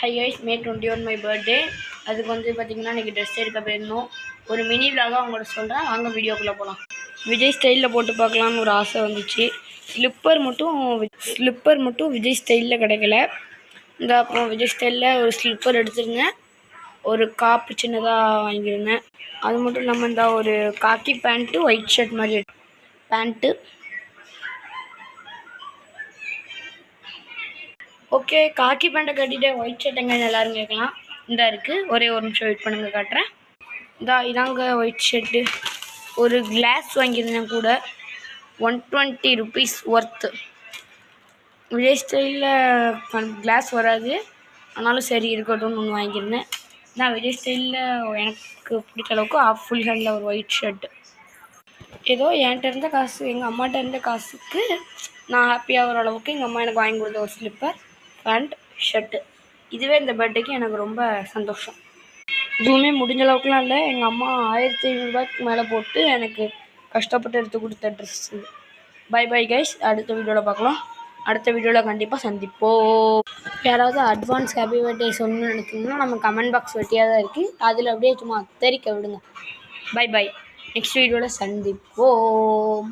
Hi guys, May 21 my birthday. அதுக்கு பார்த்திங்கன்னா இன்றைக்கி ட்ரெஸ் எடுக்க போயிருந்தோம். ஒரு மினி விலாகாக அவங்களோட சொல்கிறேன், வாங்க வீடியோக்குள்ளே போகலாம். விஜய் ஸ்டைலில் போட்டு பார்க்கலான்னு ஒரு ஆசை வந்துச்சு. ஸ்லிப்பர் மட்டும் விஜய் ஸ்டைலில் கிடைக்கல. இந்த அப்புறம் விஜய் ஸ்டைலில் ஒரு ஸ்லிப்பர் எடுத்துருந்தேன், ஒரு காப்பு சின்னதாக வாங்கியிருந்தேன். அது மட்டும் இல்லாமல் இந்த ஒரு காக்கி பேண்ட்டு, ஒயிட் ஷர்ட் மாதிரி பேண்ட்டு. ஓகே, காக்கி பேண்ட்டை கட்டிட்டு ஒயிட் ஷர்ட் எங்கே எல்லோரும் கேட்கலாம். இந்த இருக்குது, ஒரே ஒரு நிமிஷம் வெயிட் பண்ணுங்க, காட்டுறேன். இதாங்க ஒயிட் ஷர்ட்டு. ஒரு கிளாஸ் வாங்கியிருந்தேன் கூட, 120 rupees ஒர்த்து. விஜய் ஸ்டைலில் கிளாஸ் வராது, ஆனாலும் சரி இருக்கட்டும்னு ஒன்று வாங்கியிருந்தேன். நான் விஜய் ஸ்டைலில் எனக்கு பிடிச்ச அளவுக்கு ஆஃப் ஃபுல் ஹேண்டில் ஒரு ஒயிட் ஷர்ட்டு. ஏதோ என்கிட்ட இருந்த காசு, எங்கள் அம்மாட்ட இருந்த காசுக்கு நான் ஹாப்பியாகிற அளவுக்கு எங்கள் அம்மா எனக்கு வாங்கி கொடுத்த ஒரு ஸ்லிப்பர், பேண்ட், ஷர்ட்டு. இதுவே இந்த பர்த்டேக்கு எனக்கு ரொம்ப சந்தோஷம். இதுவுமே முடிஞ்ச அளவுக்குலாம் இல்லை, எங்கள் அம்மா 1500 ரூபாய்க்கு மேலே போட்டு எனக்கு கஷ்டப்பட்டு எடுத்து கொடுத்த ட்ரெஸ் இது. பை பை கைஸ், அடுத்த வீடியோவில் பார்க்கலாம். அடுத்த வீடியோவில் கண்டிப்பாக சந்திப்போம். யாராவது அட்வான்ஸ் ஹாப்பி பர்த்டே சொல்லணும்னு நினைச்சிங்கன்னா நம்ம கமெண்ட் பாக்ஸ் வெட்டியாக தான் இருக்குது, அதில் அப்படியே சும்மா தெரிக்க விடுங்க. பை பை, நெக்ஸ்ட் வீடியோவில் சந்திப்போம்.